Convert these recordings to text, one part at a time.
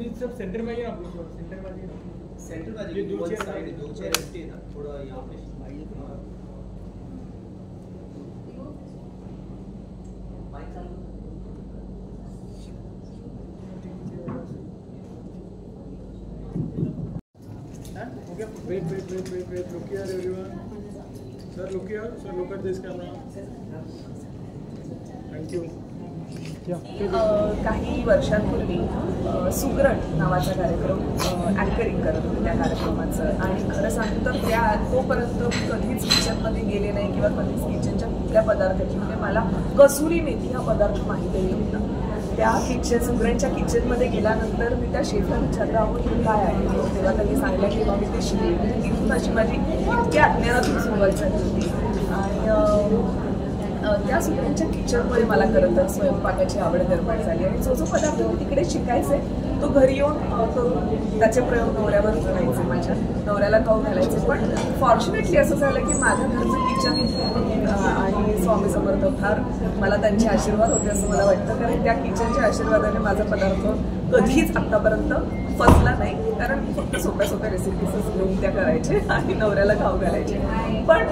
Please sub centre में आइए आप लोग, सेंटर में आइए। सेंटर में आइए, दो चेयर एम्प्टी है ना, थोड़ा यहाँ पे Wait, look here everyone. Sir, look here. Sir, look at this camera. Thank you. काही वर्षांपूर्वी सुगरण नावाचा कार्यक्रम अँकरिंग करत होते त्या कार्यक्रमाचं, आणि खरं सांगू तर तोपर्यंत कधीच किचनमध्ये गेले नाही किंवा कधीच किचनच्या कुठल्या पदार्थाची, म्हणजे मला कसुरी मेथी हा पदार्थ माहितीही नव्हता. त्या सुगरणच्या किचनमध्ये गेल्यानंतर मी त्या शेफला विचारलं, अहो हे काय आहे, तेव्हा त्यांनी सांगितलं की मग मी ते शिकले. म्हणजे तिथून अशी माझी इतक्या अज्ञानातून सुरुवात झाली होती. आणि त्या सुगरणच्या किचनमध्ये मला खरं तर स्वयंपाकाची आवड निर्माण झाली, आणि जो पदार्थ मी तिकडे शिकायचे तो घरी येऊन करून त्याचे प्रयोग नवऱ्यावर करायचे, माझ्या नवऱ्याला खाऊ घालायचे. पण फॉर्च्युनेटली असं झालं की माझ्या घरचं किचन आणि स्वामी समर्थ फार मला त्यांचे आशीर्वाद होते असं मला वाटतं, कारण त्या किचनच्या आशीर्वादाने माझा पदार्थ कधीच आत्तापर्यंत फसला नाही, कारण फक्त सोप्या रेसिपीजच घेऊन त्या करायचे आणि नवऱ्याला खाऊ घालायचे. पण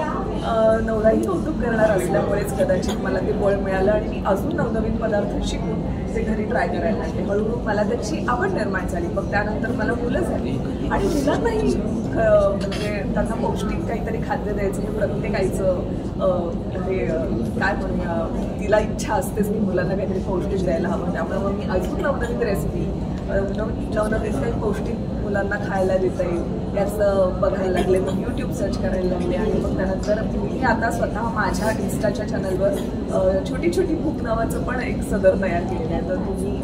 नवराही कौतुक करणार असल्यामुळेच कदाचित मला ते बळ मिळालं, आणि मी अजून नवनवीन पदार्थ शिकून ते घरी ट्राय करायला लागले. हळूहळू मला त्याची आवड निर्माण झाली. मग त्यानंतर मला मुलं झाली, आणि मुलांनाही म्हणजे त्यांना पौष्टिक काहीतरी खाद्य द्यायचं हे प्रत्येक आईचं म्हणजे काय म्हणूया, तिला इच्छा असतेच की मुलांना काहीतरी पौष्टिक द्यायला हवं. त्यामुळे मग मी अजून नवनवीन रेसिपी, नवनवीन काही पौष्टिक मुलांना खायला देता येईल याचं बघायला लागले. मग यूट्यूब सर्च करायला लागले, आणि मग त्यानंतर मी आता स्वतः माझ्या इन्स्टाच्या चॅनलवर छोटी छोटी भूक नावाचं पण एक सदर तयार केलेलं आहे. तर तुम्ही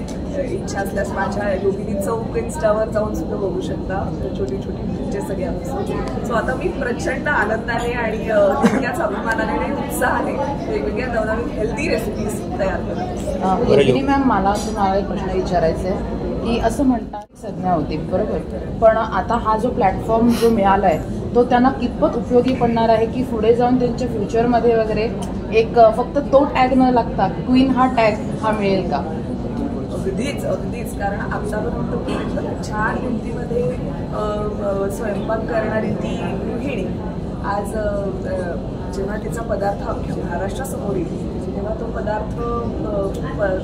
इच्छा असल्यास माझ्या योगिनी चौक इन्स्टावर जाऊन सुद्धा बघू शकता छोटी भूकचे सगळे एपिसोड. सो आता मी प्रचंड आनंदाने आणि तितक्याच अभिमानाने आणि उत्साहाने वेगवेगळ्या नवनवीन हेल्दी रेसिपीज तयार करते. योगिनी मॅम, मला तुम्हाला एक प्रश्न विचारायचा आहे की असं म्हणतात संज्ञा होती बरोबर, पण आता हा जो प्लॅटफॉर्म जो मिळाला आहे तो त्यांना कितपत उपयोगी पडणार आहे, की पुढे जाऊन त्यांच्या फ्युचरमध्ये वगैरे एक फक्त तो टॅग न लागता क्वीन हा टॅग हा मिळेल का? अगदीच, कारण आतापर्यंत 4 भिंतीमध्ये स्वयंपाक करणारी ती गृहिणी आज जेव्हा तिचा पदार्थ अख्ख्या महाराष्ट्रासमोर येईल तेव्हा तो पदार्थ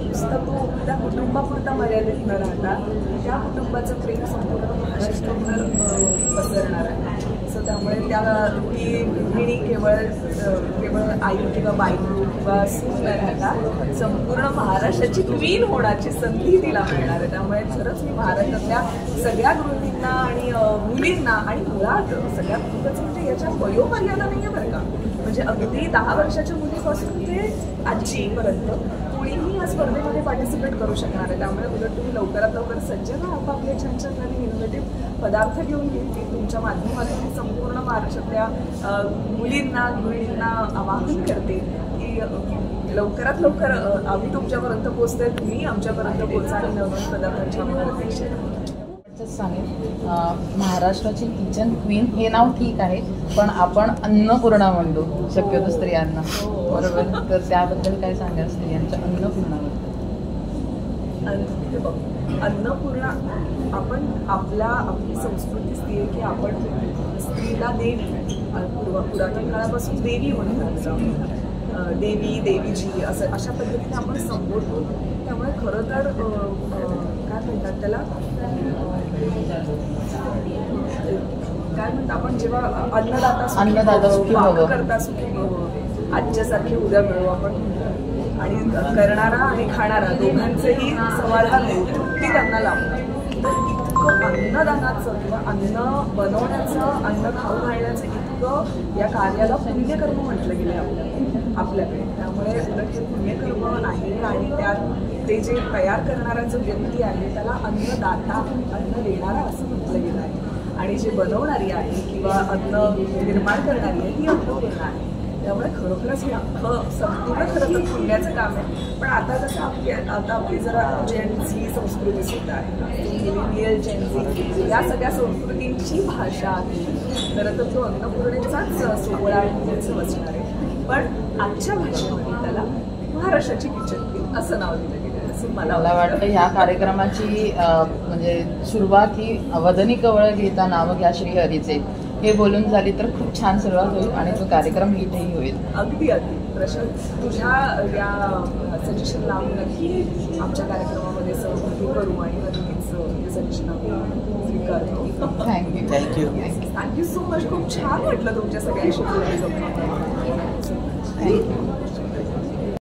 नुसता तो त्या कुटुंबापुरता मर्यादित न राहता त्या कुटुंबाचं प्रेम संपूर्ण महाराष्ट्रभर पसरणार आहे. सो त्यामुळे ती गृहिणी केवळ आई किंवा बायको किंवा सून न राहता संपूर्ण महाराष्ट्राची क्वीन होण्याची संधी तिला मिळणार आहे. त्यामुळे खरंच मी महाराष्ट्रातल्या सगळ्या गृहिणींना आणि मुलींना आणि मुळात सगळ्यात महत्त्वाचं म्हणजे याच्या वयोमर्यादा नाही आहे बरं का. म्हणजे अगदी 10 वर्षाच्या मुलीपासून ते आजीपर्यंत कोणीही या स्पर्धेमध्ये पार्टिसिपेट करू शकणार आहे. त्यामुळे उलट तुम्ही लवकरात लवकर सज्ज व्हा, आपापले छान आणि इनोव्हेटिव्ह पदार्थ घेऊन येईल. तुमच्या माध्यमातून संपूर्ण महाराष्ट्रातल्या मुलींना गृहिणींना आवाहन करते की लवकरात लवकर आम्ही तुमच्यापर्यंत पोहोचतोय, तुम्ही आमच्यापर्यंत पोहोचा आणि नवनवीन पदार्थांच्या अपेक्षा सांगेल. महाराष्ट्राची किचन क्वीन हे नाव ठीक आहे, पण आपण अन्नपूर्णा म्हणतो शक्यतो स्त्रियांना बरोबर, तर त्याबद्दल काय सांगाल स्त्रियांच्या अन्नपूर्णाबद्दल? अन्नपूर्णा आपली संस्कृती स्त्री आहे की आपण स्त्रीला देवी पुरातन काळापासून देवी म्हणतात, देवीजी असं अशा पद्धतीने आपण संबोधतो. त्यामुळे खरं तर काय म्हणतात त्याला काय म्हणतात आपण जेव्हा अन्नदाता करता सुखी भव, आजच्यासारखे उद्या मिळू आपण, आणि करणारा आणि खाणारा दोघांचेही समाधान होईल ती त्यांना लावतात. तर इतकं अन्नदानाचं किंवा अन्न बनवण्याचं, अन्न खाऊ घालण्याचं इतकं या कार्याला पुण्यकर्म म्हटलं गेलं आपल्याकडे. त्यामुळे उलट हे पुण्यकर्म आहे, आणि त्यात ते जे तयार करणारा जो व्यक्ती आहे त्याला अन्नदाता, अन्न देणारा असं म्हटलं गेलं आहे. आणि जे बनवणारी आहे किंवा अन्न निर्माण करणारी आहे ती अन्नपूर्णा आहे. त्यामुळे खरोखरच हे संपूर्ण खरं तर पुण्याचं काम आहे. पण आता जसं आपली जरा जेन्झी संस्कृती सुद्धा आहे, मिलेनियल जेन्झी या सगळ्या संस्कृतींची भाषा आहे. खरं तर तो अन्नपूर्णेचाच सोहळा असणार आहे. पण आजच्या भाषेमध्ये त्याला महाराष्ट्राची किचन क्वीन असं नाव दिलं गेलं. असं मला मला वाटतं ह्या कार्यक्रमाची म्हणजे सुरुवात ही अवधनी कवळ घेता नाव घ्या श्री हरीचे हे बोलून झाली तर खूप छान सुरुवात होईल आणि तो कार्यक्रम हिटही होईल. अगदी प्रशांत तुझ्या या सजेशनला आम्ही नक्की आमच्या कार्यक्रमामध्ये सहभागी करू आणि नक्कीच सजेशन आम्ही स्वीकारतो. थँक्यू. Thank you so much. खूप छान वाटलं तुमच्या सगळ्यांशी बोलून. थँक्यू.